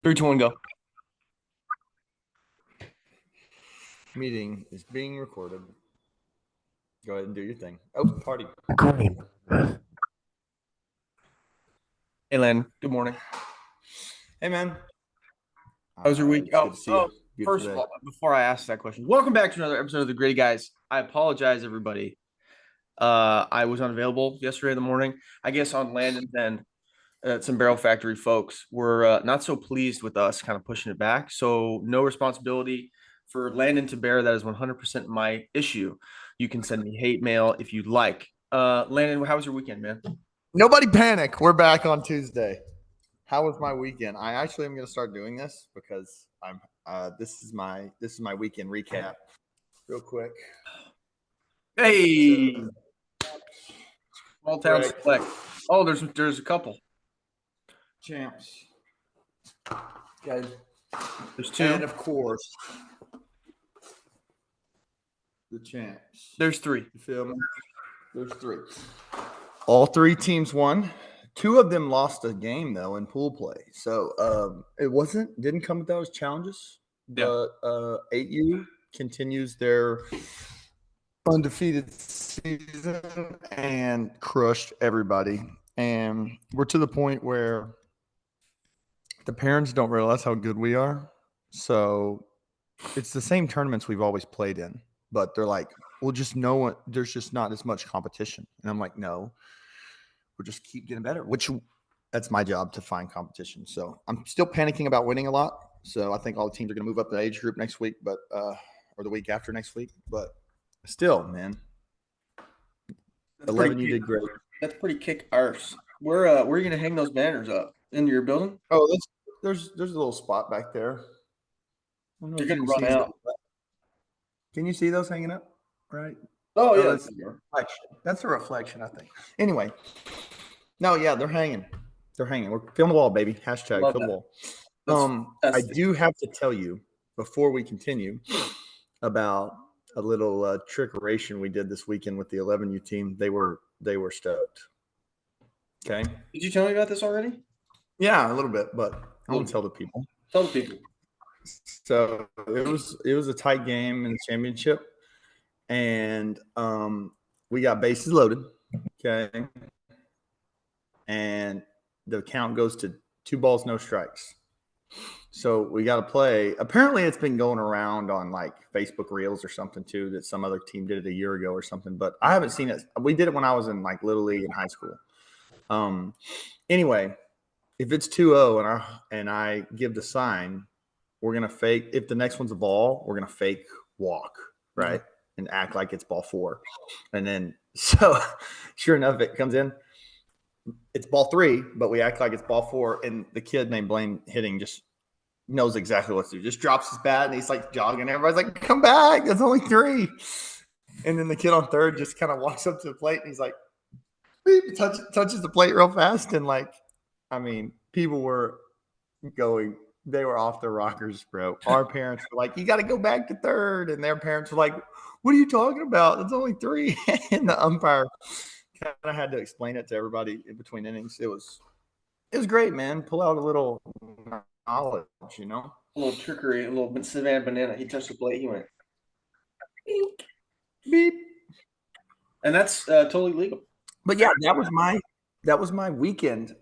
Three, two, one, go. Meeting is being recorded. Go ahead and do your thing. Oh, party. Great. Hey, Landon. Good morning. Hey, man. How was your week? It's good to see you. Beautiful First of day. all, before I ask that question, welcome back to another episode of the Gritty Guys. I apologize, everybody. I was unavailable yesterday in the morning. I guess on Landon's end, some Barrel Factory folks were not so pleased with us kind of pushing it back. So no responsibility for Landon to bear. That is 100% my issue. You can send me hate mail if you'd like. Landon, how was your weekend, man? Nobody panic. We're back on Tuesday. How was my weekend? I actually am going to start doing this because I'm. This is my weekend recap, real quick. Hey, small town Right. select. Oh, there's a couple. Champs. Guys. There's two. And of course, the champs. There's three. You feel me? There's three. All three teams won. Two of them lost a game though in pool play, so it didn't come with those challenges. Yeah. But 8U continues their undefeated season and crushed everybody. And we're to the point where the parents don't realize how good we are. So it's the same tournaments we've always played in, but they're like, well, just know there's just not as much competition. And I'm like, no, we'll just keep getting better, that's my job to find competition. So I'm still panicking about winning a lot. So I think all the teams are going to move up the age group next week, but or the week after next week. But still, man, 11, you did great. That's pretty kick arse. Where are you gonna hang those banners up? In your building? Oh, there's a little spot back there. You're gonna run out. Can you see those hanging up? Right. Oh yeah, that's a reflection. That's a reflection, I think. Anyway, no, yeah, they're hanging. They're hanging. We're filling the wall, baby. Hashtag Love fill the that. wall. That's I do have to tell you before we continue about a little trickeration we did this weekend with the 11U team. They were stoked. Okay. Did you tell me about this already? Yeah, a little bit, but I won't tell the people. Tell the people. So it was a tight game in the championship, and we got bases loaded. Okay. And the count goes to 2 balls, no strikes. So we got to play. Apparently, it's been going around on like Facebook Reels or something too, that some other team did it a year ago or something. But I haven't seen it. We did it when I was in like Little League in high school. Anyway, if it's 2-0 and I give the sign, we're gonna fake. If the next one's a ball, we're gonna fake walk, right, and act like it's ball 4. And then so, sure enough, it comes in. It's ball 3, but we act like it's ball 4, and the kid named Blaine hitting just knows exactly what to do. Just drops his bat, and he's like jogging. Everybody's like, come back. That's only 3. And then the kid on third just kind of walks up to the plate, and he's like, beep, touches the plate real fast. And like, I mean, people were going, they were off their rockers, bro. Our parents were like, you got to go back to third. And their parents were like, what are you talking about? That's only 3. And the umpire kind of had to explain it to everybody in between innings. It was great, man. Pull out a little knowledge, you know? A little trickery, a little Savannah banana. He touched the plate. He went beep, beep. And that's totally legal. But yeah, that was my weekend.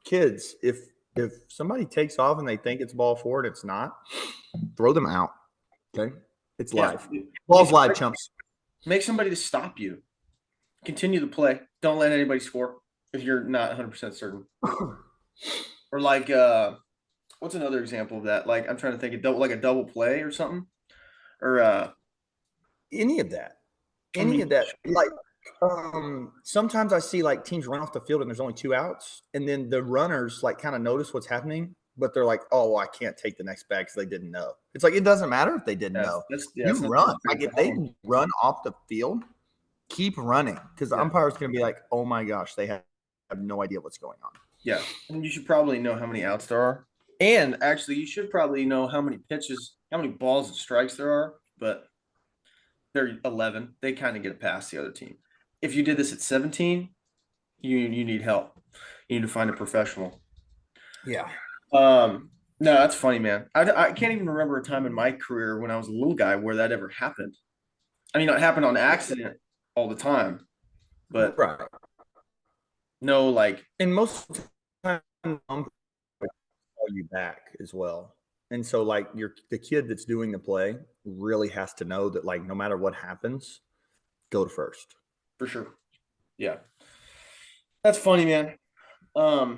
Kids, if somebody takes off and they think it's ball 4 and it's not, throw them out. Okay? It's live. Ball's live, chumps. Make somebody to stop you. Continue the play. Don't let anybody score if you're not 100% certain. Or like, what's another example of that? Like, I'm trying to think of a double play or something. Or any of that. Like, sometimes I see like teams run off the field and there's only 2 outs, and then the runners like kind of notice what's happening, but they're like, oh, well, I can't take the next bag because they didn't know. It's like, it doesn't matter if they didn't know. You run. Like, if they run off the field, keep running, because the umpire's going to be like, oh my gosh, they have no idea what's going on. Yeah. And you should probably know how many outs there are. And actually, you should probably know how many pitches, how many balls and strikes there are, but they're 11. They kind of get past the other team. If you did this at 17, you need help. You need to find a professional. Yeah. No, that's funny, man. I can't even remember a time in my career when I was a little guy where that ever happened. I mean, it happened on accident all the time, but Right. no, like And most of the time, call you back as well. And so, like, the kid that's doing the play really has to know that, like, no matter what happens, go to first. for sure. Yeah, that's funny, man. Um,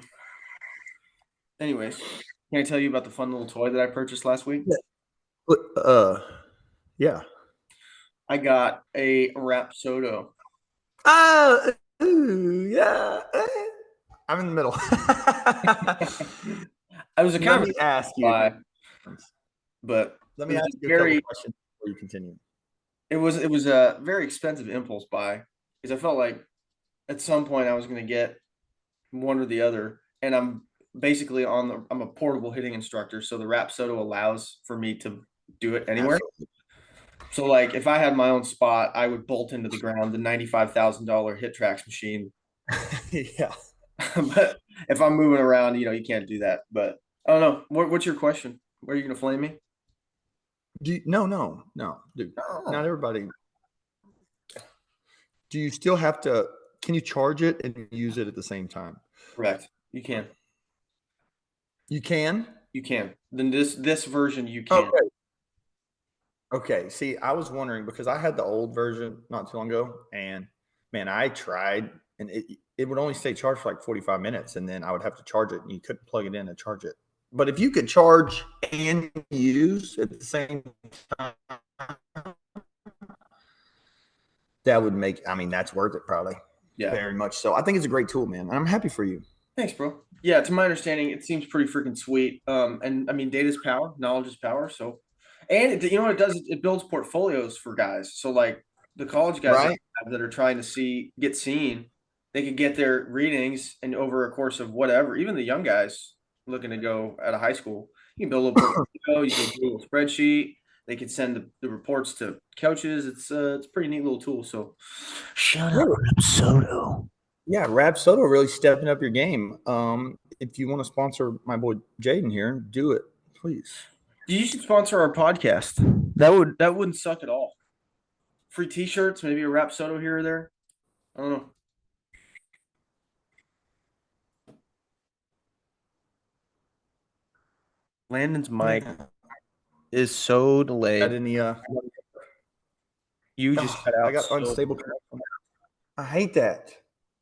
anyways, can I tell you about the fun little toy that I purchased last week? Yeah. But, yeah. I got a Rapsodo. Ah, yeah. I'm in the middle. I was a kind Let of me ask a you. buy, but Let it me was ask a you a couple very questions before you continue. it was a very expensive impulse buy because I felt like at some point I was going to get one or the other, and I'm a portable hitting instructor, so the Rapsodo allows for me to do it anywhere. Absolutely. So like if I had my own spot, I would bolt into the ground the $95,000 hit tracks machine. Yeah. But if I'm moving around, you can't do that. But I don't know. What's your question? Where are you gonna flame me? No, dude. Oh, Not everybody. Do you still have to? Can you charge it and use it at the same time? correct. You can. You can. You can. Then this version you can. Okay. Okay. See, I was wondering because I had the old version not too long ago, and man, I tried, and it would only stay charged for like 45 minutes, and then I would have to charge it, and you couldn't plug it in and charge it. But if you could charge and use at the same time, that would make. I mean, that's worth it, probably. Yeah. Very much so. I think it's a great tool, man. And I'm happy for you. Thanks, bro. Yeah, to my understanding, it seems pretty freaking sweet. And I mean, data's power, knowledge is power. So, and you know what it does? It builds portfolios for guys. So, like the college guys Right? that are trying to get seen, they could get their readings, and over a course of whatever, even the young guys looking to go out of high school, you can build a little portfolio. You can do a little spreadsheet. They could send the reports to coaches. It's a pretty neat little tool. So, shout out Really? Rapsodo. Yeah, Rap Soto really stepping up your game. If you want to sponsor my boy Jaden here, do it, please. You should sponsor our podcast. That wouldn't suck at all. Free T-shirts, maybe a rap soda here or there. I don't know. Landon's mic Got is so delayed. any? You just Oh, cut I out. got unstable connection. I hate that.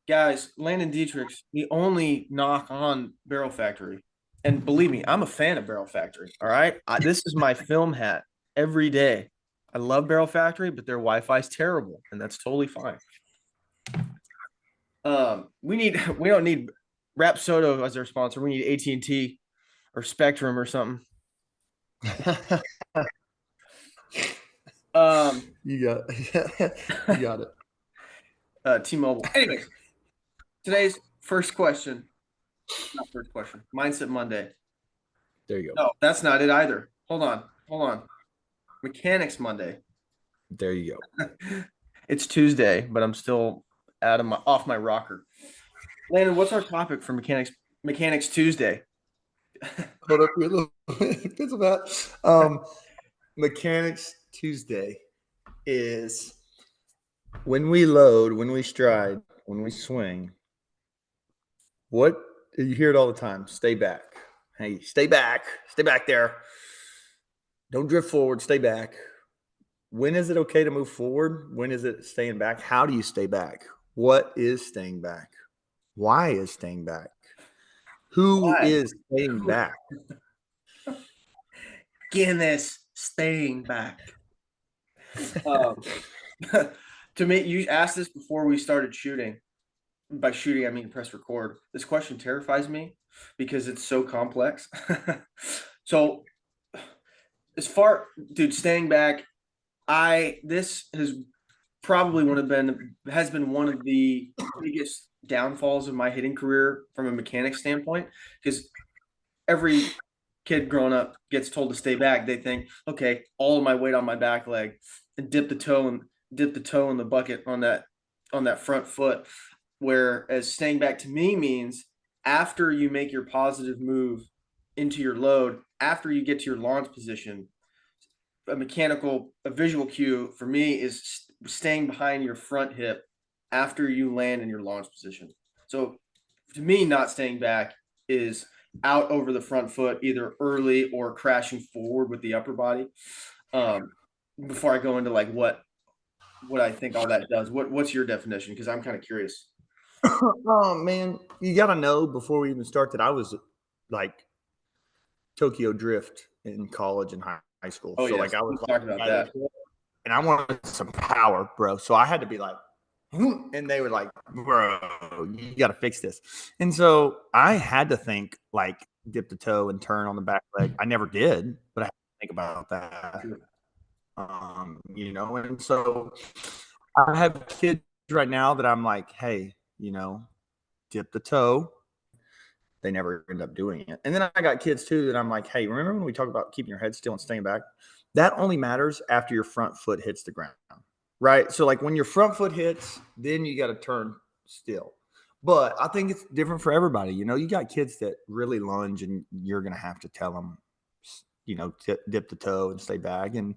Guys, Landon Dietrich's the only knock on Barrel Factory. And believe me, I'm a fan of Barrel Factory. All right. This is my film hat every day. I love Barrel Factory, but their Wi-Fi is terrible, and that's totally fine. We don't need Rap Soda as our sponsor. We need AT&T or Spectrum or something. You got, you got it. T-Mobile. Anyways, today's first question, not first question, Mindset Monday. There you go. No, that's not it either. Hold on. Mechanics Monday. There you go. It's Tuesday, but I'm still off my rocker. Landon, what's our topic for Mechanics Tuesday? Hold up here a little bit. It's about Mechanics Tuesday is when we load, when we stride, when we swing. What you hear it all the time? Stay back. Hey, stay back. Stay back there. Don't drift forward. Stay back. When is it okay to move forward? When is it staying back? How do you stay back? What is staying back? Why is staying back? Who Why? is staying back? Guinness staying back. To me, you asked this before we started shooting. By shooting, I mean press record. This question terrifies me because it's so complex. So, dude, staying back, this has probably has been one of the biggest downfalls of my hitting career from a mechanic standpoint because every kid growing up gets told to stay back. They think, okay, all of my weight on my back leg and dip the toe in the bucket on that front foot. Whereas staying back to me means after you make your positive move into your load after you get to your launch position. A visual cue for me is staying behind your front hip after you land in your launch position. So to me, not staying back is out over the front foot, either early or crashing forward with the upper body. Before I go into like what I think all that does, what's your definition? Because I'm kind of curious. Oh man, you got to know before we even start that I was like Tokyo Drift in college and high school. Oh So yes, like I was we like, talked about that. and I wanted some power, bro. So I had to be like, and they were like, bro, you got to fix this. And so I had to think like dip the toe and turn on the back leg. I never did, but I had to think about that. And so I have kids right now that I'm like, hey, dip the toe. They never end up doing it. And then I got kids too that I'm like, hey, remember when we talk about keeping your head still and staying back? That only matters after your front foot hits the ground, right? So like when your front foot hits, then you got to turn still. But I think it's different for everybody. You got kids that really lunge and you're going to have to tell them, dip the toe and stay back. And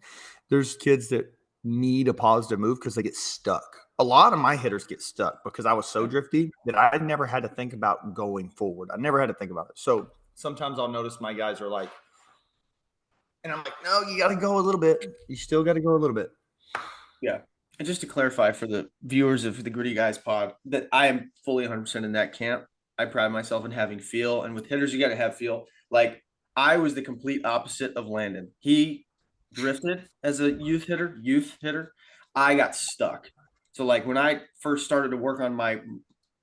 there's kids that need a positive move because they get stuck. A lot of my hitters get stuck because I was so drifty that I never had to think about going forward. I never had to think about it. So sometimes I'll notice my guys are like, and I'm like, no, you got to go a little bit. You still got to go a little bit. Yeah. And just to clarify for the viewers of the Gritty Guys pod, that I am fully 100% in that camp. I pride myself in having feel. And with hitters, you got to have feel. Like I was the complete opposite of Landon. He drifted as a youth hitter. I got stuck. So like when I first started to work on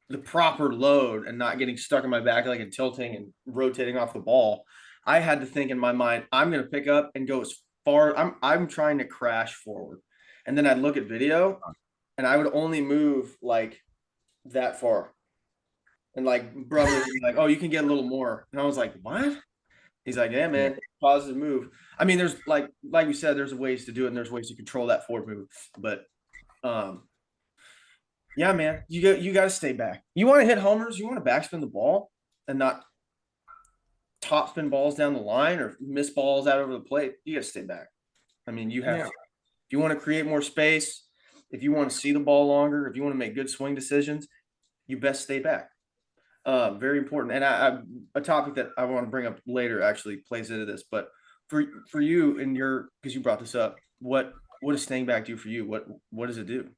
the proper load and not getting stuck in my back like and tilting and rotating off the ball, I had to think in my mind, I'm going to pick up and go as far. I'm trying to crash forward. And then I'd look at video and I would only move like that far. And like brother would be like, oh, you can get a little more. And I was like, what? He's like, yeah, man, positive move. I mean, there's like we said, there's ways to do it and there's ways to control that forward move. But yeah, man, you got to stay back. You want to hit homers, you want to backspin the ball and not top spin balls down the line or miss balls out over the plate. You got to stay back. I mean, you have to. If you want to create more space, if you want to see the ball longer, if you want to make good swing decisions, you best stay back. Very important. And a topic that I want to bring up later actually plays into this. But for you and because you brought this up, what does staying back do for you? What does it do?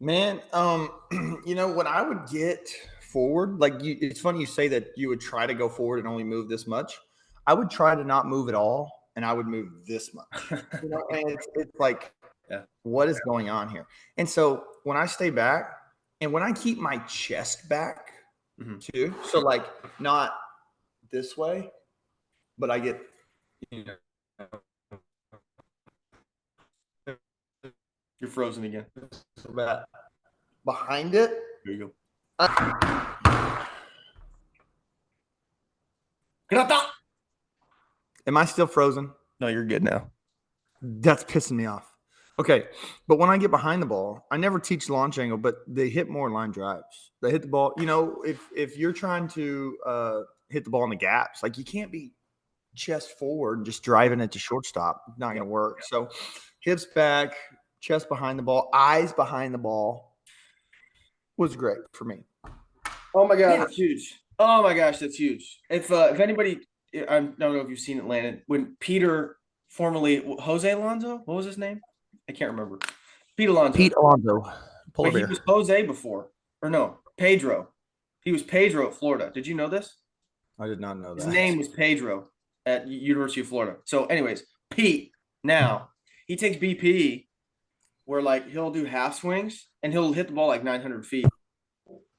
Man, when I would get forward, like it's funny you say that you would try to go forward and only move this much. I would try to not move at all, and I would move this much. And it's like, what is going on here? And so when I stay back, and when I keep my chest back too, so like not this way, but I get, You're frozen again. Behind it. There you go. Am I still frozen? No, you're good now. That's pissing me off. Okay, but when I get behind the ball, I never teach launch angle, but they hit more line drives. They hit the ball. If you're trying to hit the ball in the gaps, like you can't be chest forward just driving it to shortstop. It's not going to work. So hips back, chest behind the ball, eyes behind the ball was great for me. Oh my God, that's huge. Oh my gosh, that's huge. If anybody, I don't know if you've seen it, Landon, when Peter, formerly Jose Alonso, what was his name? I can't remember. Pete Alonso. Polar bear. He was Jose before, or no, Pedro. He was Pedro at Florida. Did you know this? I did not know that. His name was Pedro at University of Florida. So, anyways, Pete now he takes BP, where like he'll do half swings and he'll hit the ball like 900 feet.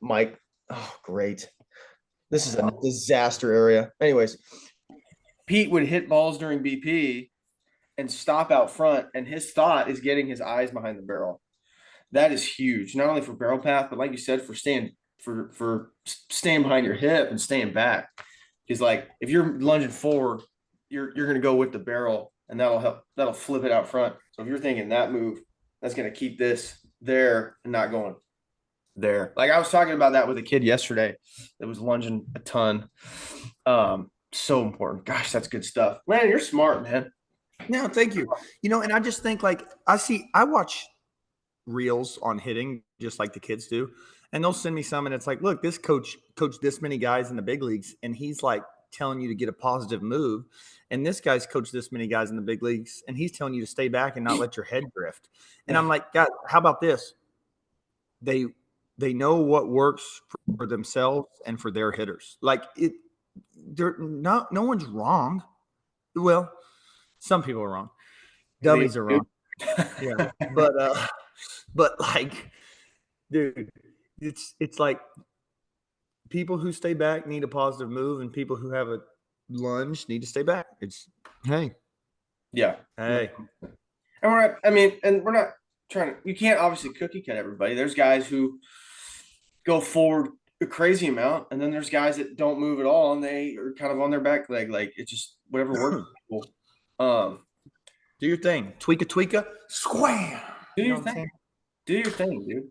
Mike, oh great, this is a disaster area. Anyways, Pete would hit balls during BP and stop out front, and his thought is getting his eyes behind the barrel. That is huge, not only for barrel path, but like you said, for staying behind your hip and staying back. Because like if you're lunging forward, you're going to go with the barrel, and that'll flip it out front. So if you're thinking that move, that's going to keep this there and not going there. Like I was talking about that with a kid yesterday that was lunging a ton. So important. Gosh, that's good stuff. Man, you're smart, man. No, thank you. And I just think like I watch reels on hitting just like the kids do, and they'll send me some, and it's like, look, this coached this many guys in the big leagues, and he's like telling you to get a positive move, and this guy's coached this many guys in the big leagues, and he's telling you to stay back and not let your head drift. And I'm like, God, how about this? They know what works for themselves and for their hitters. Like they're not. No one's wrong. Well, some people are wrong. Dummies are wrong. Yeah, but like, dude, it's like people who stay back need a positive move, and people who have a lunge need to stay back. It's hey, Yeah. hey. And we're not trying to, you can't obviously cookie cut everybody. There's guys who go forward a crazy amount, and then there's guys that don't move at all, and they are kind of on their back leg. Like it's just whatever works for people. Do your thing. Tweaka, squam. Do your thing. Do your thing, dude.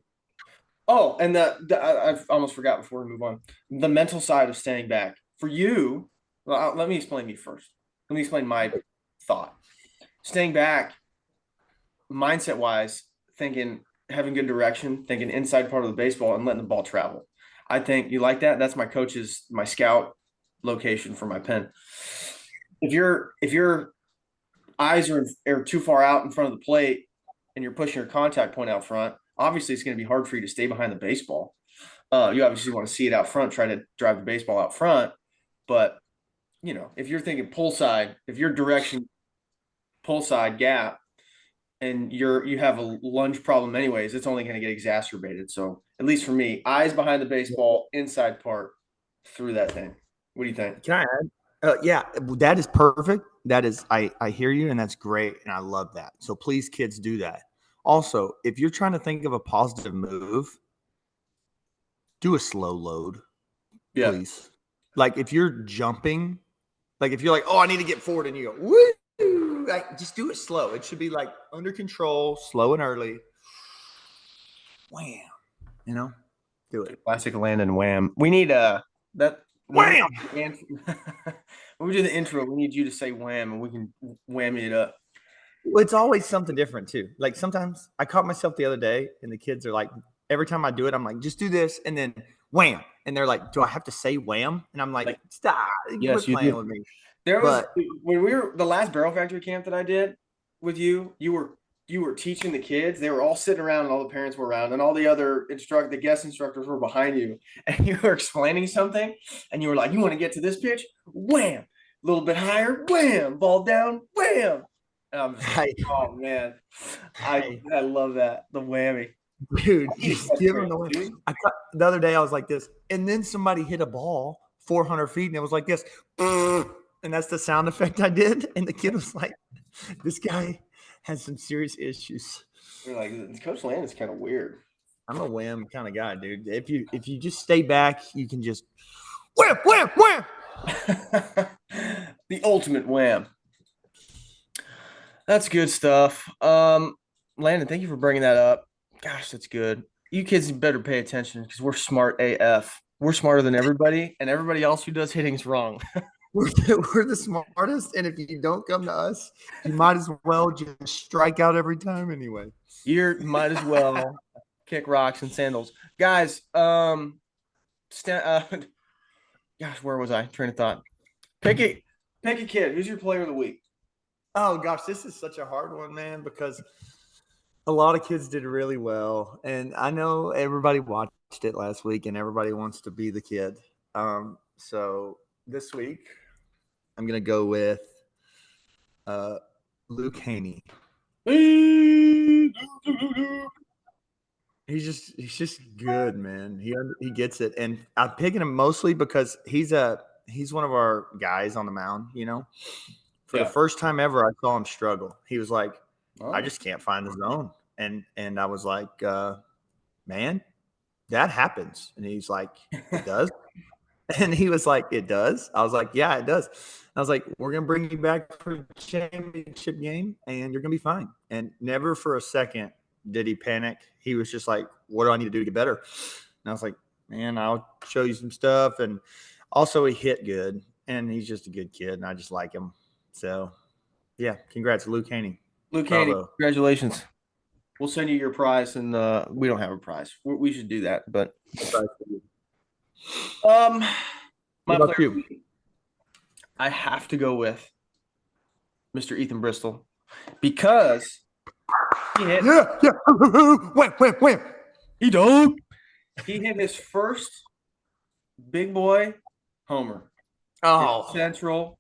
Oh, and I've almost forgot before we move on. The mental side of staying back for you. Well, let me explain me first. Let me explain my thought. Staying back, mindset wise, thinking having good direction, thinking inside part of the baseball and letting the ball travel. I think you like that. That's my scout location for my pen. If your eyes are too far out in front of the plate and you're pushing your contact point out front, obviously it's going to be hard for you to stay behind the baseball. You obviously want to see it out front, try to drive the baseball out front. But, if you're thinking pull side, if your direction pull side gap and you have a lunge problem anyways, it's only going to get exacerbated. So at least for me, eyes behind the baseball, inside part through that thing. What do you think? Can I add? Yeah, that is perfect. That is, I hear you, and that's great, and I love that. So please, kids, do that. Also, if you're trying to think of a positive move, do a slow load, Yeah. please. Like if you're jumping, like if you're like, oh, I need to get forward, and you go, woo, like just do it slow. It should be like under control, slow and early. Wham, do it. Classic Landon wham. We need that. Wham. When we do the intro, we need you to say wham, and we can whammy it up. Well, it's always something different too. Like sometimes I caught myself the other day, and the kids are like, every time I do it, I'm like, just do this, and then wham, and they're like, do I have to say wham? And I'm like stop, yes, quit playing with me. When we were the last Barrel Factory camp that I did with you, you were teaching the kids. They were all sitting around, and all the parents were around, and all the other the guest instructors were behind you, and you were explaining something, and you were like, you want to get to this pitch, wham, a little bit higher, wham, ball down, wham. Like, oh man, I love that, the whammy, dude. Just give them the whammy. The other day I was like this, and then somebody hit a ball 400 feet, and it was like this, and that's the sound effect I did, and the kid was like, "This guy has some serious issues." You're like, Coach Land is kind of weird. I'm a wham kind of guy, dude. If you just stay back, you can just wham, wham, wham. The ultimate wham. That's good stuff. Landon, thank you for bringing that up. Gosh, that's good. You kids better pay attention because we're smart AF. We're smarter than everybody, and everybody else who does hitting is wrong. We're the smartest, and if you don't come to us, you might as well just strike out every time anyway. You might as well kick rocks and sandals. Guys, gosh, where was I? Train of thought. Pick a kid. Who's your player of the week? Oh gosh, this is such a hard one, man, because a lot of kids did really well, and I know everybody watched it last week, and everybody wants to be the kid. So this week, I'm gonna go with Luke Haney. He's just good, man. He gets it, and I'm picking him mostly because he's one of our guys on the mound. For the first time ever, I saw him struggle. He was like, I just can't find the zone. And I was like, man, that happens. And he's like, it does. And he was like, it does. I was like, yeah, it does. I was like, we're going to bring you back for the championship game, and you're going to be fine. And never for a second did he panic. He was just like, what do I need to do to get better? And I was like, man, I'll show you some stuff. And also he hit good. and he's just a good kid, and I just like him. So, yeah, congrats, Luke Haney. Luke Haney, Bravo. congratulations. We'll send you your prize, and we don't have a prize. We should do that, but my What about player, you? I have to go with Mr. Ethan Bristol because he hit. Yeah. Wham. He dog. He hit his first big boy homer. Oh, Central,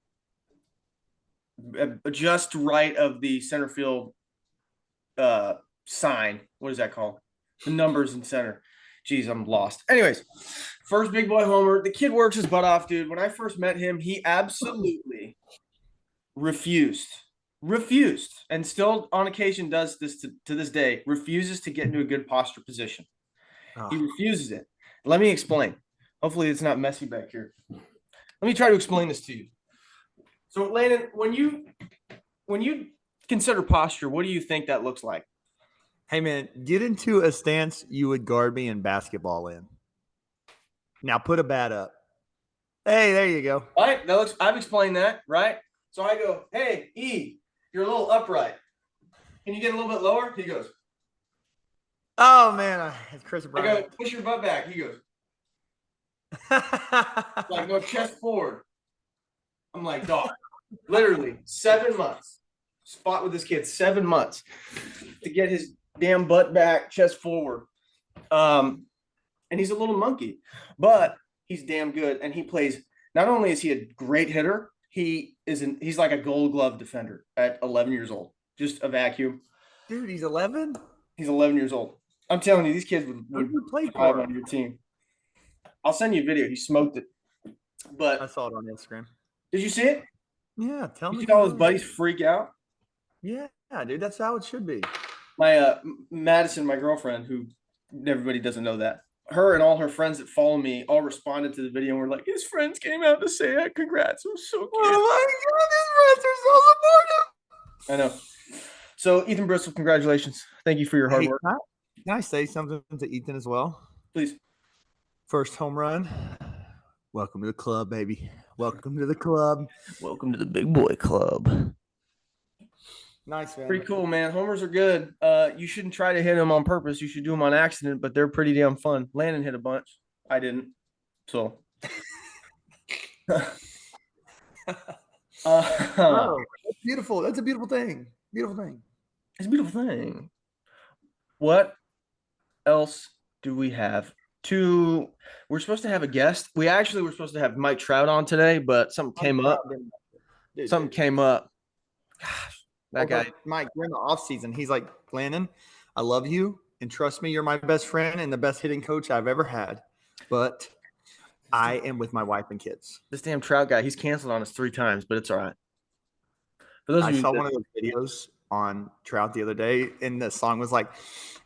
just right of the center field sign. What is that called? The numbers in center. Jeez, I'm lost. Anyways, first big boy homer. The kid works his butt off, dude. When I first met him, he absolutely refused, and still on occasion does this to this day, refuses to get into a good posture position. He refuses it. Let me explain. Hopefully it's not messy back here. Let me try to explain this to you. So, Landon, when you consider posture, what do you think that looks like? hey man, get into a stance you would guard me in basketball in. Now put a bat up. Hey, there you go. All right, that looks. I've explained that, right? So I go, hey, E, you're a little upright. Can you get a little bit lower? He goes. Oh man, it's Chris I Bryant. go, push your butt back. He goes. Like, no, chest forward. I'm like, dog, literally 7 months. Spot with this kid, 7 months to get his damn butt back, chest forward. And he's a little monkey, but he's damn good. And he plays, not only is he a great hitter, he's like a gold glove defender at 11 years old. Just a vacuum. Dude, he's 11? He's 11 years old. I'm telling you, these kids would play thrive for on your team. I'll send you a video. He smoked it. I But saw it on Instagram. did you see it? Yeah, tell You me. see all his buddies freak out? Yeah, dude, that's how it should be. My Madison, my girlfriend, who everybody doesn't know that, her and all her friends that follow me all responded to the video and were like, his friends came out to say it. Congrats. It was so cute. Oh my God, his friends are so supportive. I know. So, Ethan Bristol, congratulations. Thank you for your hard Hey, work. can I say something to Ethan as well? Please. First home run. Welcome to the club, baby. Welcome to the club. Welcome to the big boy club. Nice, man. Pretty cool, man. Homers are good. You shouldn't try to hit them on purpose. You should do them on accident, but they're pretty damn fun. Landon hit a bunch. I didn't. So. Oh, that's beautiful. That's a beautiful thing. Beautiful thing. It's a beautiful thing. What else do we have? We're supposed to have a guest. We actually were supposed to have Mike Trout on today, but something came up. Something came up. Gosh, that guy. Mike, during the offseason, he's like, Landon, I love you. And trust me, you're my best friend and the best hitting coach I've ever had. But I am with my wife and kids. This damn Trout guy, he's canceled on us 3 times, but it's all right. For those of I you saw one of those videos on Trout the other day, and the song was like,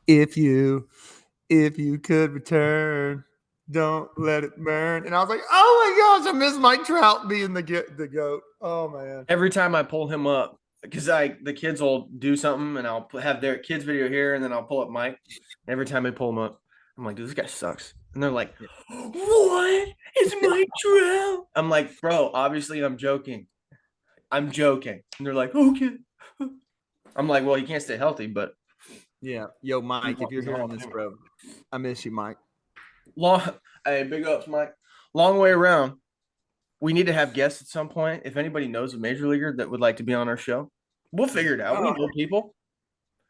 if you could return, don't let it burn. And I was like, oh my gosh, I miss Mike Trout being the GOAT. Oh man. every time I pull him up, because the kids will do something and I'll have their kids video here and then I'll pull up Mike. And every time I pull him up, I'm like, dude, this guy sucks. And they're like, what? It's Mike Trout. I'm like, bro, obviously I'm joking. And they're like, okay. I'm like, well, he can't stay healthy, but yeah. Yo, Mike, if you're hearing this, bro, I miss you, Mike. Hey, big ups, Mike. Long way around. We need to have guests at some point. If anybody knows a major leaguer that would like to be on our show, we'll figure it out. We know people.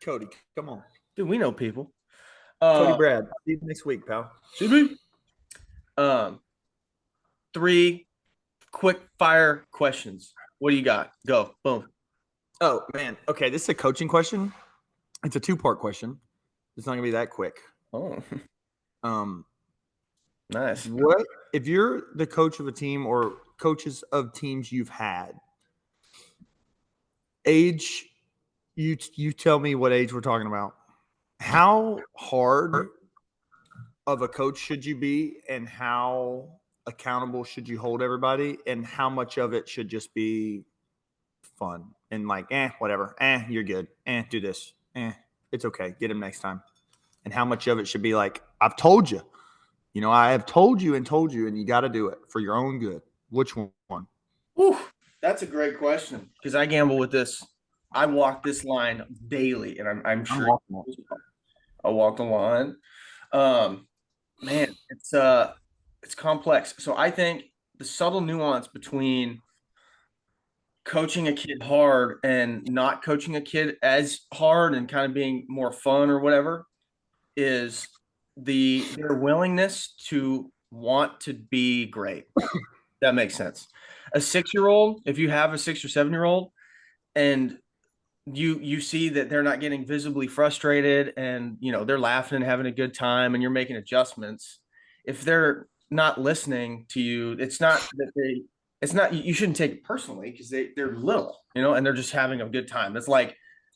Cody, come on. Dude, we know people. Cody Brad. See you next week, pal. CB. 3 quick fire questions. What do you got? Go. Boom. Oh, man. Okay, this is a coaching question. It's a 2-part question. It's not going to be that quick. Oh, nice. What if you're the coach of a team or coaches of teams you've had? Age, you tell me what age we're talking about. How hard of a coach should you be, and how accountable should you hold everybody, and how much of it should just be fun and like, whatever, you're good, do this, it's okay, get him next time, and how much of it should be like, I've told you, I have told you, and you got to do it for your own good. Which one? Whew, that's a great question because I gamble with this. I walk this line daily, and I'm I'm sure walking. I walk the line. Um, man, it's complex. So I think the subtle nuance between coaching a kid hard and not coaching a kid as hard and kind of being more fun or whatever is their willingness to want to be great. That makes sense. A 6 year old, if you have a 6 or 7 year old and you see that they're not getting visibly frustrated and they're laughing and having a good time and you're making adjustments, if they're not listening to you, it's not you shouldn't take it personally because they're little, and they're just having a good time. That's like,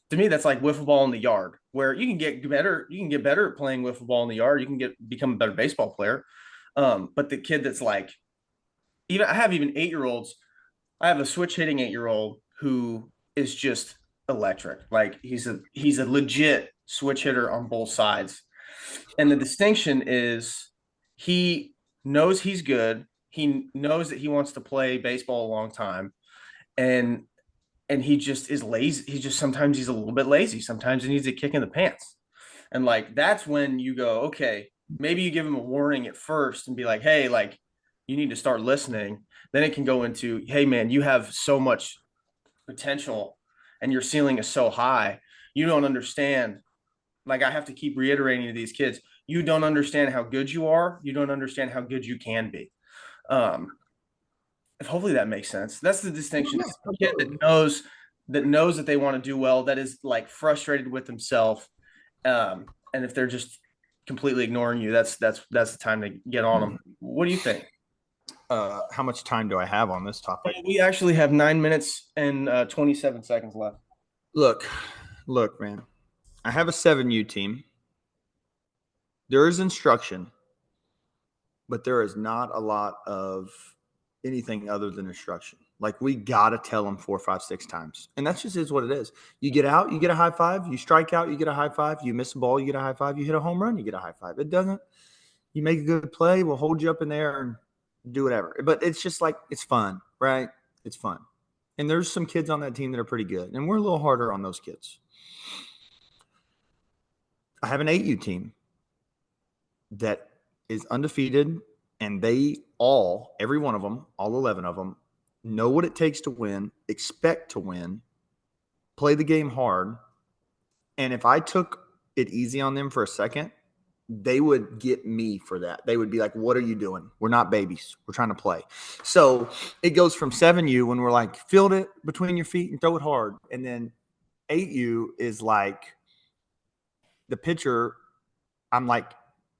to me, that's like wiffle ball in the yard, where you can get better at playing wiffle ball in the yard. You can become a better baseball player. But the kid that's like, even I have even 8 year olds. I have a switch hitting 8 year old who is just electric. Like he's a legit switch hitter on both sides. And the distinction is he knows he's good. He knows that he wants to play baseball a long time. And he just is lazy. He just sometimes he's a little bit lazy. Sometimes he needs a kick in the pants. And like that's when you go, okay, maybe you give him a warning at first and be like, hey, like you need to start listening. Then it can go into, hey man, you have so much potential and your ceiling is so high. You don't understand. Like I have to keep reiterating to these kids, you don't understand how good you are. You don't understand how good you can be. Um, if hopefully that makes sense. That's the distinction. It's a kid that knows that they want to do well, that is like frustrated with himself. And if they're just completely ignoring you, that's the time to get on them. What do you think? How much time do I have on this topic? We actually have 9 minutes and 27 seconds left. Look, man. I have a 7U team. There is instruction, but there is not a lot of anything other than instruction. Like we gotta tell them 4, 5, 6 times, and that's just is what it is. You get out, you get a high five. You strike out, you get a high five. You miss a ball, you get a high five. You hit a home run, you get a high five. It doesn't. You make a good play, we'll hold you up in there and do whatever. But it's just like it's fun, right? It's fun. And there's some kids on that team that are pretty good, and we're a little harder on those kids. I have an 8U team that is undefeated, and they all, every one of them, all 11 of them, know what it takes to win, expect to win, play the game hard. And if I took it easy on them for a second, they would get me for that. They would be like, what are you doing? We're not babies. We're trying to play. So it goes from 7U when we're like, field it between your feet and throw it hard. And then 8U is like the pitcher, I'm like,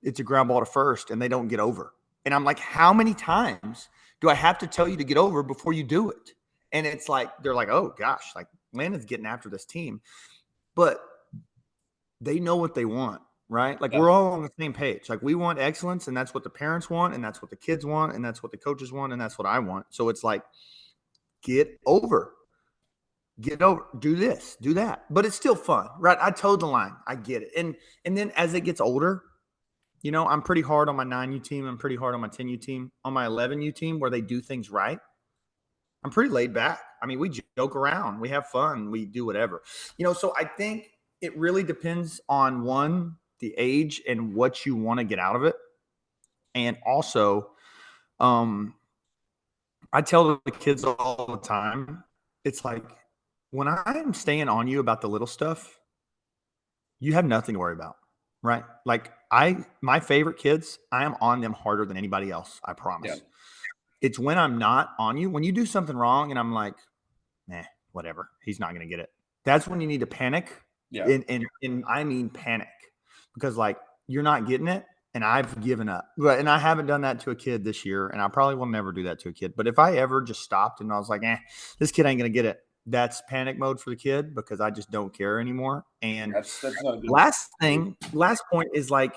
it's a ground ball to first and they don't get over. And I'm like, how many times do I have to tell you to get over before you do it? And it's like, they're like, oh gosh, like Landon's getting after this team. But they know what they want, right? Like we're all on the same page. Like we want excellence, and that's what the parents want, and that's what the kids want, and that's what the coaches want, and that's what I want. So it's like, get over, do this, do that. But it's still fun, right? I toed the line. I get it. And then as it gets older, I'm pretty hard on my 9U team. I'm pretty hard on my 10U team. On my 11U team, where they do things right, I'm pretty laid back. I mean, we joke around. We have fun. We do whatever. So I think it really depends on, one, the age and what you want to get out of it. And also, I tell the kids all the time, it's like, when I'm staying on you about the little stuff, you have nothing to worry about, right? Like my favorite kids, I am on them harder than anybody else. I promise. Yeah. It's when I'm not on you, when you do something wrong and I'm like, whatever, he's not going to get it. That's when you need to panic. Yeah. And I mean panic, because like you're not getting it and I've given up. And I haven't done that to a kid this year, and I probably will never do that to a kid. But if I ever just stopped and I was like, this kid ain't going to get it, that's panic mode for the kid, because I just don't care anymore. And that's last point is like,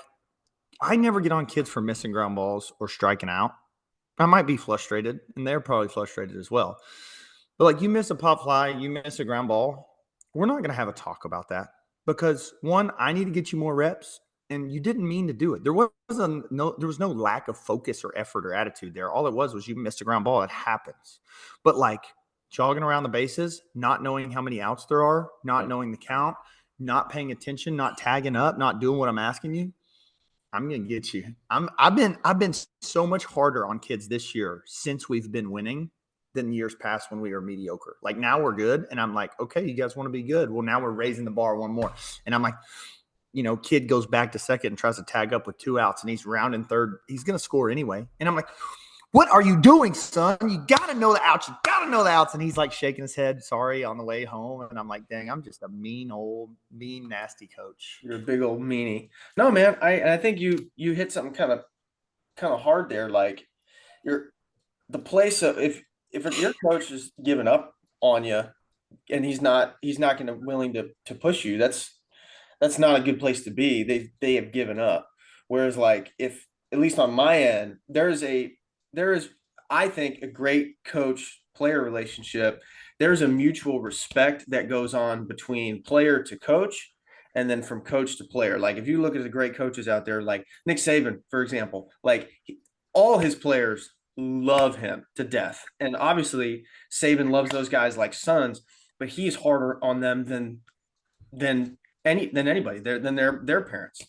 I never get on kids for missing ground balls or striking out. I might be frustrated, and they're probably frustrated as well. But like, you miss a pop fly, you miss a ground ball, we're not going to have a talk about that, because one, I need to get you more reps, and you didn't mean to do it. There was no lack of focus or effort or attitude there. All it was you missed a ground ball. It happens. But like jogging around the bases, not knowing how many outs there are, not knowing the count, not paying attention, not tagging up, not doing what I'm asking you, I'm gonna get you. I've been so much harder on kids this year since we've been winning than years past when we were mediocre. Like now we're good, and I'm like, okay, you guys want to be good. Well, now we're raising the bar one more, and I'm like, kid goes back to second and tries to tag up with 2 outs, and he's rounding third. He's gonna score anyway, and I'm like, what are you doing, son? You got to know the outs. You got to know the outs. And he's like shaking his head, sorry, on the way home. And I'm like, dang, I'm just a mean, nasty coach. You're a big old meanie. No, man, I think you hit something kind of hard there. Like you're the place of if your coach is giving up on you and he's not going to willing to push you, that's not a good place to be. They have given up. Whereas like if at least on my end, there is I think a great coach player relationship. There's a mutual respect that goes on between player to coach and then from coach to player. Like if you look at the great coaches out there, like Nick Saban, for example, like all his players love him to death. And obviously Saban loves those guys like sons, but he's harder on them than anybody than their parents.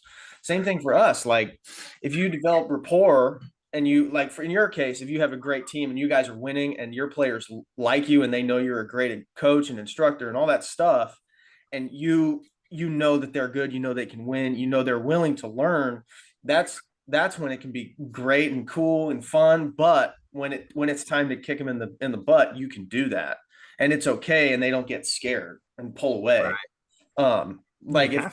Same thing for us. Like if you develop rapport and you like in your case, if you have a great team and you guys are winning and your players like you and they know you're a great coach and instructor and all that stuff, and you know that they're good, you know they can win, you know they're willing to learn, that's when it can be great and cool and fun. But when it's time to kick them in the butt, you can do that. And it's okay, and they don't get scared and pull away. Right. Like if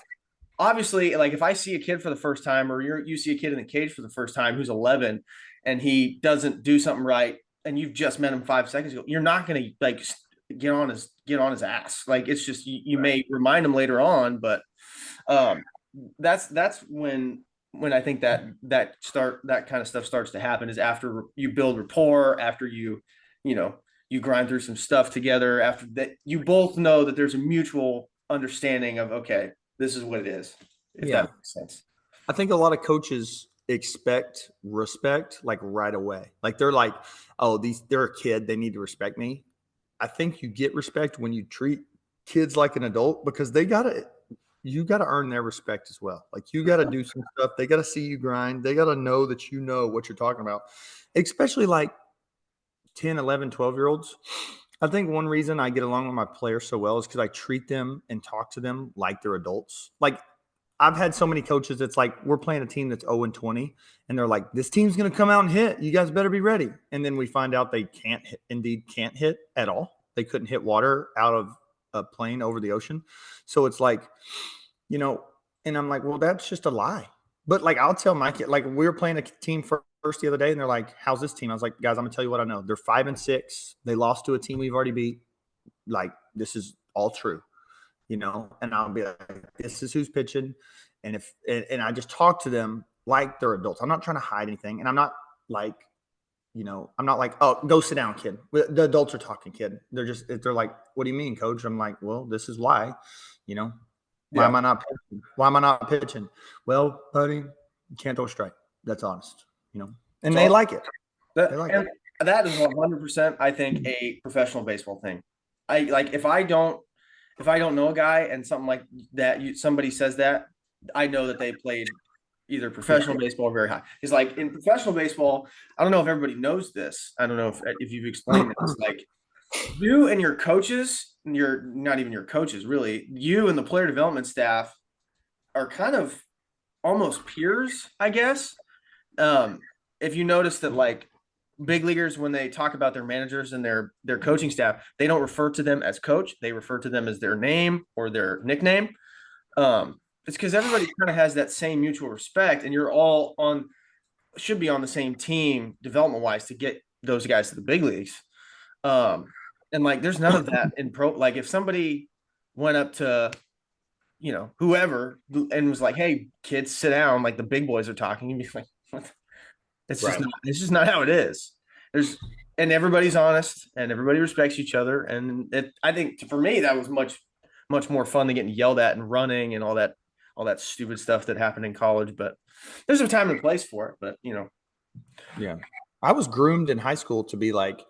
obviously, like if I see a kid for the first time, or you see a kid in the cage for the first time who's 11 and he doesn't do something right, and you've just met him 5 seconds ago, you're not going to like get on his ass. Like it's just you may remind him later on, but that's when I think that kind of stuff starts to happen is after you build rapport, after you grind through some stuff together, after that you both know that there's a mutual understanding of, okay, this is what it is. If that makes sense. I think a lot of coaches expect respect like right away. Like they're like, oh, they're a kid, they need to respect me. I think you get respect when you treat kids like an adult, because you gotta earn their respect as well. Like you gotta do some stuff. They gotta see you grind. They gotta know that you know what you're talking about, especially like 10, 11, 12-year-olds. I think one reason I get along with my players so well is because I treat them and talk to them like they're adults. Like I've had so many coaches that's like, we're playing a team that's 0-20, and they're like, this team's going to come out and hit. You guys better be ready. And then we find out they can't hit at all. They couldn't hit water out of a plane over the ocean. So it's like, and I'm like, well, that's just a lie. But like, I'll tell my kid, like we were playing a team first the other day, and they're like, how's this team? I was like, guys, I'm gonna tell you what I know. They're 5-6. They lost to a team we've already beat. Like, this is all true, and I'll be like, this is who's pitching. And and I just talk to them like they're adults. I'm not trying to hide anything. And I'm not like, I'm not like, oh, go sit down, kid. The adults are talking, kid. They're like, what do you mean, coach? I'm like, well, this is why, why am I not pitching? Why am I not pitching? Well, buddy, you can't throw a strike. That's honest, and they like it. That is 100%, I think, a professional baseball thing. I like if I don't know a guy and something like that, somebody says that, I know that they played either professional baseball or very high. It's like in professional baseball, I don't know if everybody knows this. I don't know if you've explained this. Like you and your coaches, you're not even your coaches, really. You and the player development staff are kind of almost peers, I guess. If you notice that, like big leaguers, when they talk about their managers and their coaching staff, they don't refer to them as coach. They refer to them as their name or their nickname. It's because everybody kind of has that same mutual respect, and you're all should be on the same team development wise to get those guys to the big leagues. And like, there's none of that in pro. Like if somebody went up to, whoever and was like, hey, kids, sit down. Like the big boys are talking. You'd be like, what? It's just not how it is. And everybody's honest and everybody respects each other. And I think for me, that was much, much more fun than getting yelled at and running and all that all that stupid stuff that happened in college. But there's a time and place for it. But Yeah. I was groomed in high school to be like,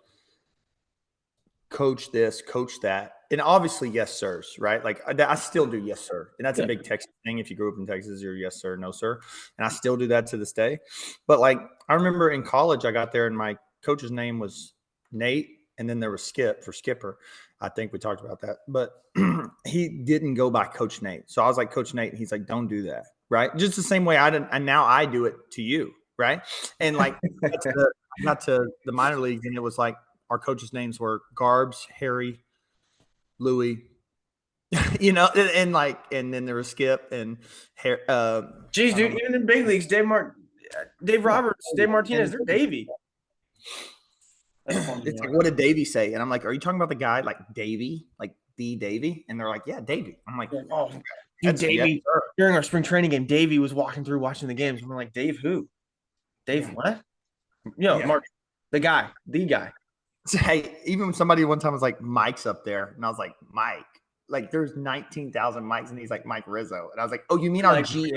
coach this, coach that. And obviously, yes, sirs, right? Like I still do yes, sir. And that's a big Texas thing. If you grew up in Texas, you're yes, sir, no, sir. And I still do that to this day. But like I remember in college, I got there and my coach's name was Nate. And then there was Skip for Skipper. I think we talked about that. But he didn't go by Coach Nate. So I was like, Coach Nate. And he's like, don't do that. Right. Just the same way I didn't. And now I do it to you. Right. And like I got to the minor leagues and it was like, our coaches' names were Garbs, Harry, Louie, and then there was Skip and geez, dude, even in big leagues, Dave Roberts, Dave Martinez, they're Davey. It's like, what did Davey say? And I'm like, are you talking about the guy like Davey, like the Davey? And they're like, yeah, Davey. I'm like, oh, dude, Davey. During our spring training game, Davey was walking through watching the games. I'm like, Dave, who? Dave, what? Mark, the guy. Hey, even when somebody one time was like, Mike's up there, and I was like, Mike. Like, there's 19,000 Mikes, and he's like, Mike Rizzo. And I was like, oh, you mean our GM?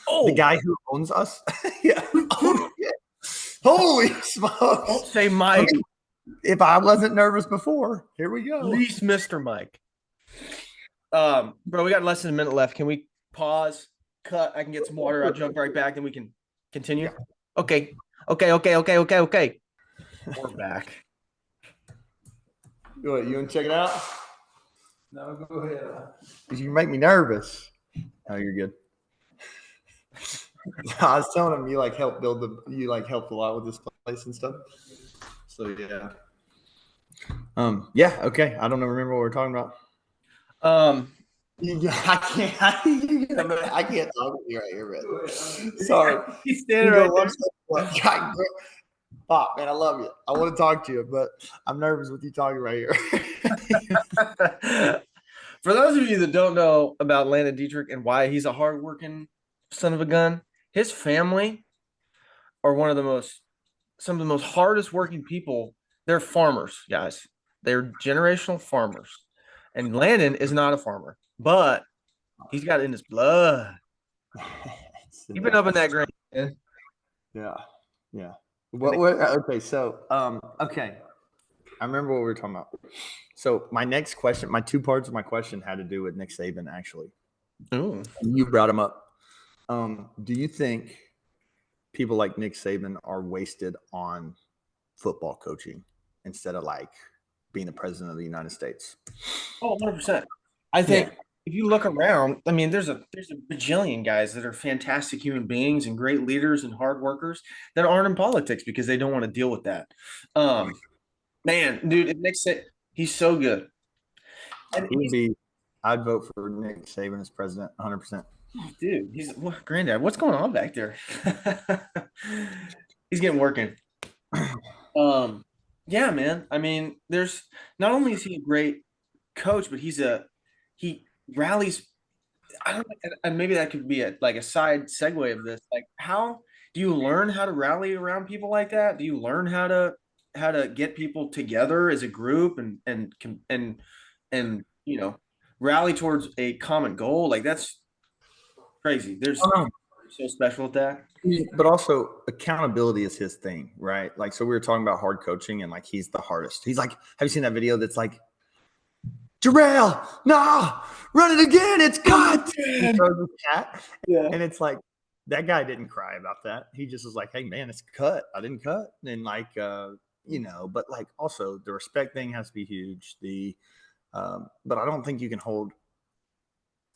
Oh, the guy who owns us? Yeah. Oh, yeah. Holy smokes. Don't say Mike. If I wasn't nervous before, here we go. At least Mr. Mike. Bro, we got less than a minute left. Can we pause, cut? I can get some water. I'll jump right back, then we can continue. Yeah. Okay. We're back. You want to check it out? No, go ahead. You can make me nervous. Oh, you're good. I was telling him you helped helped a lot with this place and stuff. So yeah. Yeah, okay. I don't remember what we're talking about. Yeah, I can't talk to you right here, man. Sorry. He's standing right there. Pop, man, I love you. I want to talk to you, but I'm nervous with you talking right here. For those of you that don't know about Landon Dietrich and why he's a hardworking son of a gun, his family are some of the most hardest working people. They're farmers, guys. They're generational farmers. And Landon is not a farmer, but he's got it in his blood. He's been up in that grain. Yeah. Okay, so okay. I remember what we were talking about. So my next question, my two parts of my question had to do with Nick Saban, actually. Ooh. You brought him up. Do you think people like Nick Saban are wasted on football coaching instead of like being the president of the United States? Oh, 100%. I think if you look around, I mean, there's a bajillion guys that are fantastic human beings and great leaders and hard workers that aren't in politics because they don't want to deal with that. Man, dude, if Nick Saban, he's so good. I'd vote for Nick Saban as president, 100%. Dude, granddad, what's going on back there? He's getting working. Yeah, man. I mean, there's not only is he a great coach, but he rallies. I don't know, and maybe that could be a side segue of this. Like, how do you learn how to rally around people like that? Do you learn how to get people together as a group and rally towards a common goal? Like, that's crazy. There's so special at that. But also accountability is his thing, right? Like, so we were talking about hard coaching and like he's the hardest. He's like, have you seen that video that's like, Jarrell, no, run it again. It's cut. He throws his cat. Yeah. And it's like, that guy didn't cry about that. He just was like, hey man, it's cut. I didn't cut. And like, but like also the respect thing has to be huge. But I don't think you can hold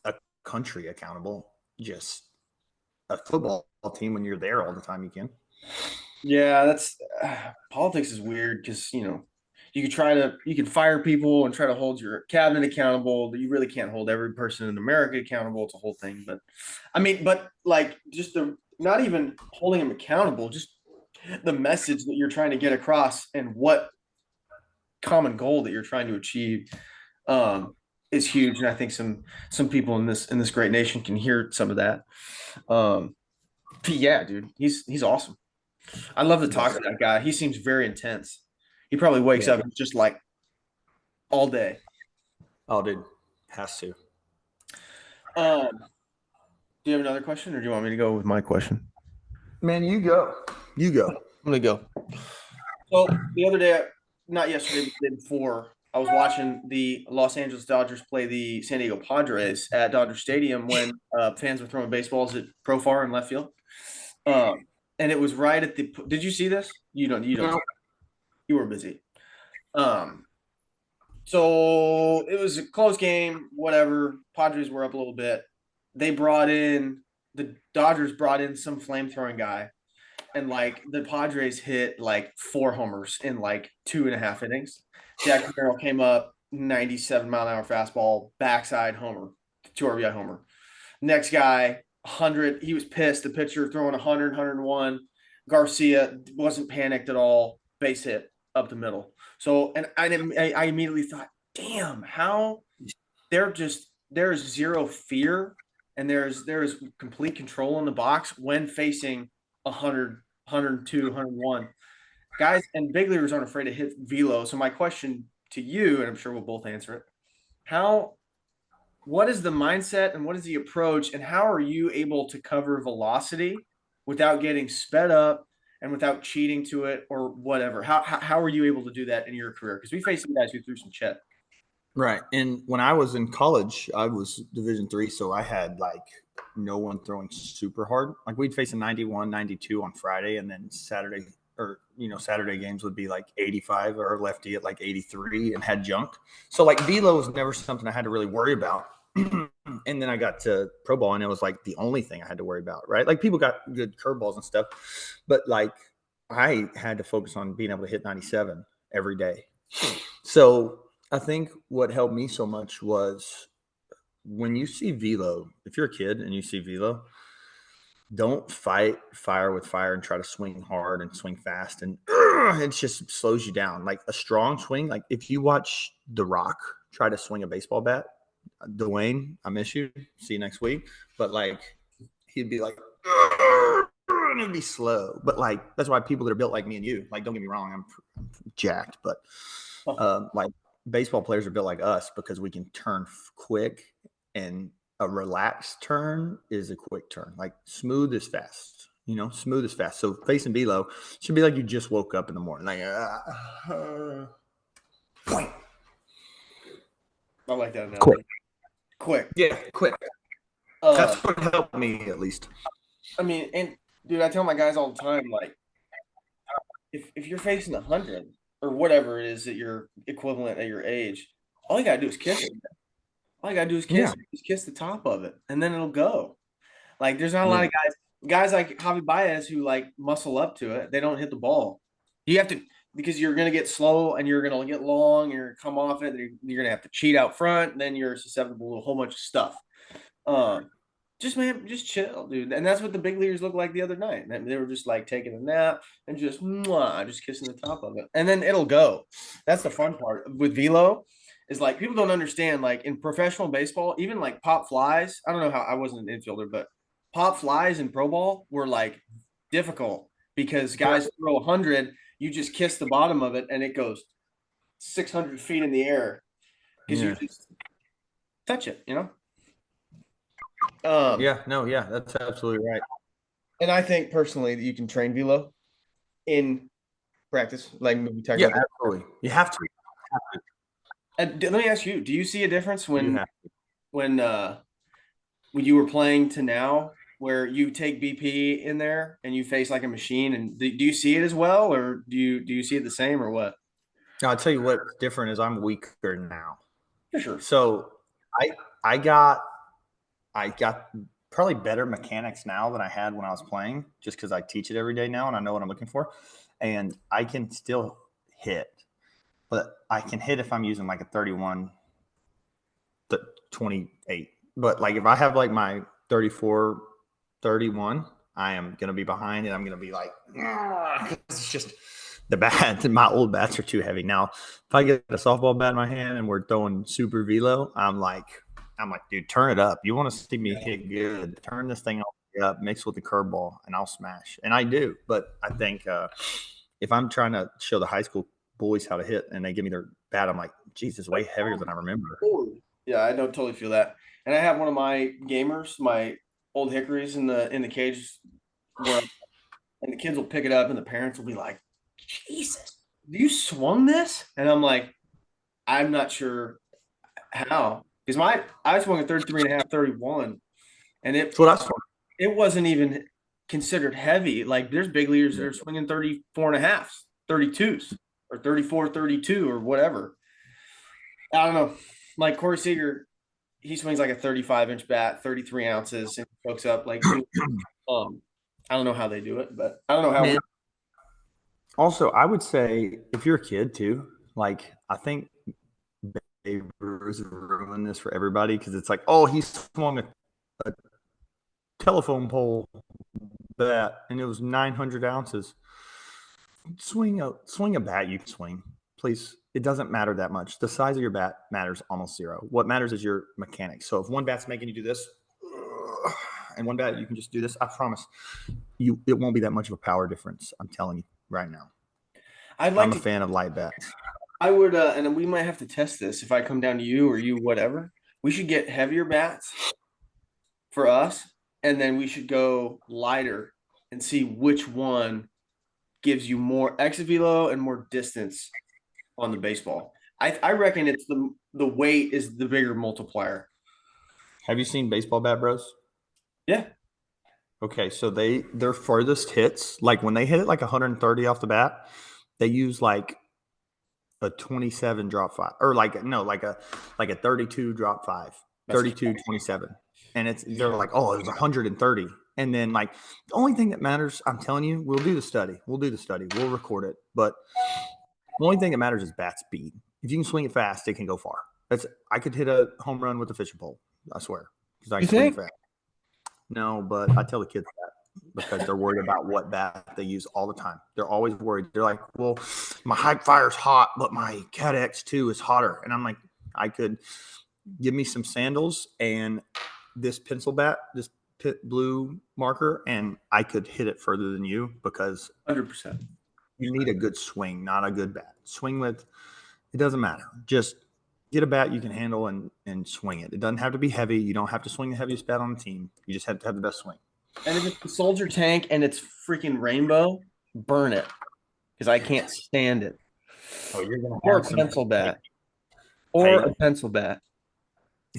a country accountable. Just a football team when you're there all the time, you can. Yeah, that's politics is weird because you can fire people and try to hold your cabinet accountable, but you really can't hold every person in America accountable. It's a whole thing. But I mean, like just not even holding them accountable, just the message that you're trying to get across and what common goal that you're trying to achieve is huge. And I think some people in this great nation can hear some of that. Yeah, dude, he's awesome. I love to talk to that guy. He seems very intense. He probably wakes up just like all day. Oh, dude, has to. Do you have another question, or do you want me to go with my question? Man, you go. You go. I'm gonna go. So the other day, not yesterday, but the day before, I was watching the Los Angeles Dodgers play the San Diego Padres at Dodger Stadium when fans were throwing baseballs at Profar in left field. And it was right at the. Did you see this? You don't. You don't. No. You were busy. Um. So it was a close game. Whatever. Padres were up a little bit. The Dodgers brought in some flame throwing guy, and like the Padres hit like 4 homers in like 2.5 innings. Jack Merrill came up, 97-mile-an-hour fastball, backside homer, 2 RBI homer. Next guy, 100. He was pissed. The pitcher throwing 100, 101. Garcia wasn't panicked at all. Base hit up the middle. So, and I immediately thought, damn, how there's zero fear and there's complete control in the box when facing 100, 102, 101 guys, and big leaguers aren't afraid to hit velo. So my question to you, and I'm sure we'll both answer it, what is the mindset and what is the approach, and how are you able to cover velocity without getting sped up and without cheating to it or whatever? How are you able to do that in your career? Because we faced some guys who threw some chet. Right. And when I was in college, I was Division III, so I had like no one throwing super hard. Like we'd face a 91, 92 on Friday, and then Saturday games would be like 85 or lefty at like 83 and had junk. So like velo was never something I had to really worry about. And then I got to pro ball, and it was like the only thing I had to worry about, right? Like people got good curveballs and stuff, but like I had to focus on being able to hit 97 every day. So I think what helped me so much was when you see velo, if you're a kid and you see velo, don't fight fire with fire and try to swing hard and swing fast, and it just slows you down. Like a strong swing, like if you watch The Rock try to swing a baseball bat, Dwayne, I miss you. See you next week. But like he'd be like, and it'd be slow. But like that's why people that are built like me and you, like don't get me wrong, I'm jacked, but like baseball players are built like us because we can turn quick, and a relaxed turn is a quick turn. Like smooth is fast, smooth is fast. So facing velo should be like you just woke up in the morning. Like, point. I like that analogy. Quick. Yeah, quick. That's what helped me at least. I mean, and dude, I tell my guys all the time, like, if you're facing 100 or whatever it is that you're equivalent at your age, all you gotta do is kiss it. All you gotta do is kiss the top of it, and then it'll go. Like, there's not a lot of guys like Javi Baez who like muscle up to it. They don't hit the ball. You have to, because you're gonna get slow and you're gonna get long. You're gonna come off it. You're gonna have to cheat out front. And then you're susceptible to a whole bunch of stuff. Just chill, dude. And that's what the big leaguers look like the other night. And they were just like taking a nap and just kissing the top of it. And then it'll go. That's the fun part with velo, is like people don't understand, like in professional baseball, even like pop flies. I don't know how, I wasn't an infielder, but pop flies in pro ball were like difficult because guys throw 100, you just kiss the bottom of it and it goes 600 feet in the air because you just touch it, That's absolutely right. And I think personally that you can train velo in practice, like we talked about. Absolutely. You have to. And let me ask you: do you see a difference when you were playing to now, where you take BP in there and you face like a machine? And do you see it as well, or do you see it the same, or what? I'll tell you what's different is I'm weaker now. For sure. So I got probably better mechanics now than I had when I was playing, just because I teach it every day now and I know what I'm looking for. And I can still hit, but I can hit if I'm using like a 31, 28. But like if I have like my 34, 31, I am going to be behind and I'm going to be like, it's just the bat. My old bats are too heavy. Now, if I get a softball bat in my hand and we're throwing super velo, I'm like, dude, turn it up. You want to see me hit good? Turn this thing up, mix with the curveball, and I'll smash. And I do. But I think if I'm trying to show the high school boys how to hit and they give me their bat, I'm like, Jesus, way heavier than I remember. Yeah, I don't totally feel that. And I have one of my gamers, my old hickories in the cage, where, and the kids will pick it up, and the parents will be like, "Jesus, you swung this?" And I'm like, "I'm not sure how," because I swung a 33 and a half, 31, and That's what I saw. it wasn't even considered heavy. Like there's big leaders that are swinging 34 and a half, 32s, or 34, 32, or whatever. I don't know. Like Corey Seager, he swings like a 35-inch bat, 33 ounces, and hooks up like two. I don't know how they do it, but I don't know how. Man, also, I would say if you're a kid too, like I think Babe Ruth ruined this for everybody because it's like, oh, he swung a telephone pole bat and it was 900 ounces. Swing a bat you can swing, please. It doesn't matter that much. The size of your bat matters almost zero. What matters is your mechanics. So if one bat's making you do this, and one bat you can just do this, I promise you, it won't be that much of a power difference. I'm telling you right now. I'm a fan of light bats. I would, and we might have to test this if I come down to you or you, whatever. We should get heavier bats for us, and then we should go lighter and see which one gives you more exit velo and more distance on the baseball. I reckon it's the weight is the bigger multiplier. Have you seen Baseball Bat Bros? Yeah. Okay, so their furthest hits, like when they hit it like 130 off the bat, they use like a 27 drop five, or like a 32 drop five, 32 27, and they're like, oh, it was 130, and then like the only thing that matters, I'm telling you, we'll do the study, we'll record it, but the only thing that matters is bat speed. If you can swing it fast, it can go far. I could hit a home run with a fishing pole, I swear, because I can swing it fast. No, but I tell the kids that because they're worried about what bat they use all the time. They're always worried. They're like, well, my Hype Fire's hot, but my Cat X2 is hotter. And I'm like, I could give me some sandals and this pencil bat, this pit blue marker, and I could hit it further than you because 100%. You need a good swing, not a good bat. Swing with, it doesn't matter. Just get a bat you can handle and swing it. It doesn't have to be heavy. You don't have to swing the heaviest bat on the team. You just have to have the best swing. And if it's the Soldier Tank and it's freaking rainbow, burn it because I can't stand it. Oh, you're gonna or a pencil bat. Or a pencil bat.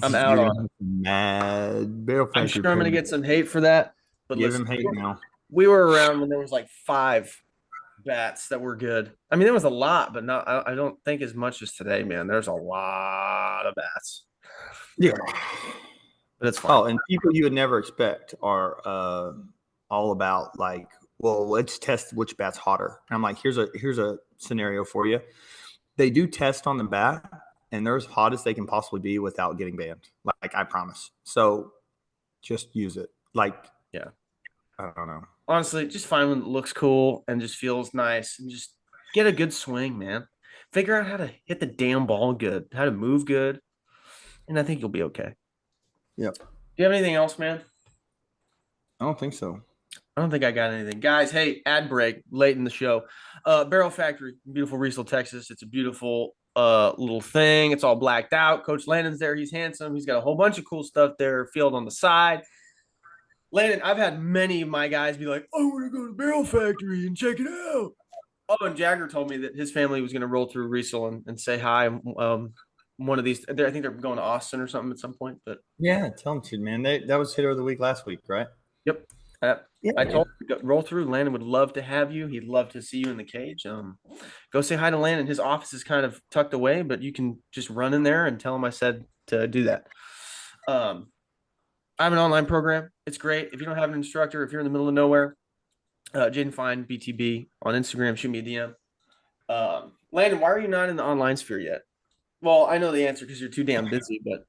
I'm out on it. Mad Barrel Factory. I'm sure I'm gonna get some hate for that. But give him hate now. We were around when there was like 5 bats that were good. I mean, there was a lot, but not. I don't think as much as today, man. There's a lot of bats. Yeah. But it's fine. Oh, and people you would never expect are all about like, well, let's test which bat's hotter. And I'm like, here's a scenario for you. They do test on the bat, and they're as hot as they can possibly be without getting banned. Like I promise. So just use it. Like, yeah, I don't know. Honestly, just find one that looks cool and just feels nice, and just get a good swing, man. Figure out how to hit the damn ball good, how to move good, and I think you'll be okay. Yep. Do you have anything else, man? I don't think so. I don't think I got anything. Guys, hey, ad break late in the show. Barrel Factory, beautiful Riesel, Texas. It's a beautiful little thing. It's all blacked out. Coach Landon's there. He's handsome. He's got a whole bunch of cool stuff there. Field on the side. Landon, I've had many of my guys be like, I want to go to Barrel Factory and check it out. Oh, and Jagger told me that his family was going to roll through Riesel and say hi. One of these, I think they're going to Austin or something at some point. But yeah, tell them to, man. That was hitter of the week last week, right? Yep. I told him, roll through. Landon would love to have you. He'd love to see you in the cage. Go say hi to Landon. His office is kind of tucked away, but you can just run in there and tell him I said to do that. I have an online program. It's great. If you don't have an instructor, if you're in the middle of nowhere, Jaden Fine, BTB on Instagram, shoot me a DM. Landon, why are you not in the online sphere yet? Well, I know the answer because you're too damn busy, but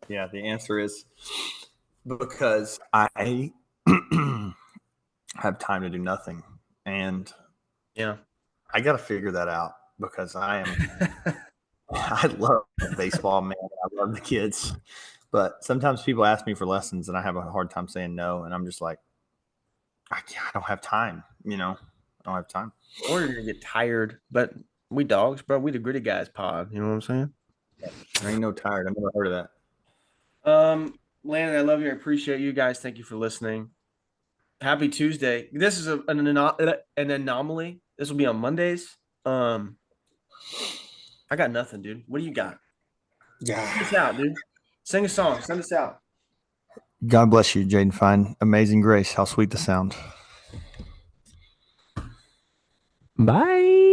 yeah, the answer is because I have time to do nothing. And yeah, I got to figure that out because I love baseball, man. I love the kids, but sometimes people ask me for lessons and I have a hard time saying no. And I'm just like, I don't have time, I don't have time. Or you're going to get tired, but we dogs, bro. We the Gritty Guys pod. You know what I'm saying? There ain't no tired. I've never heard of that. Landon, I love you. I appreciate you guys. Thank you for listening. Happy Tuesday. This is an anomaly. This will be on Mondays. I got nothing, dude. What do you got? Send us out, dude. Sing a song. Send us out. God bless you, Jaden Fine. Amazing Grace. How sweet the sound. Bye.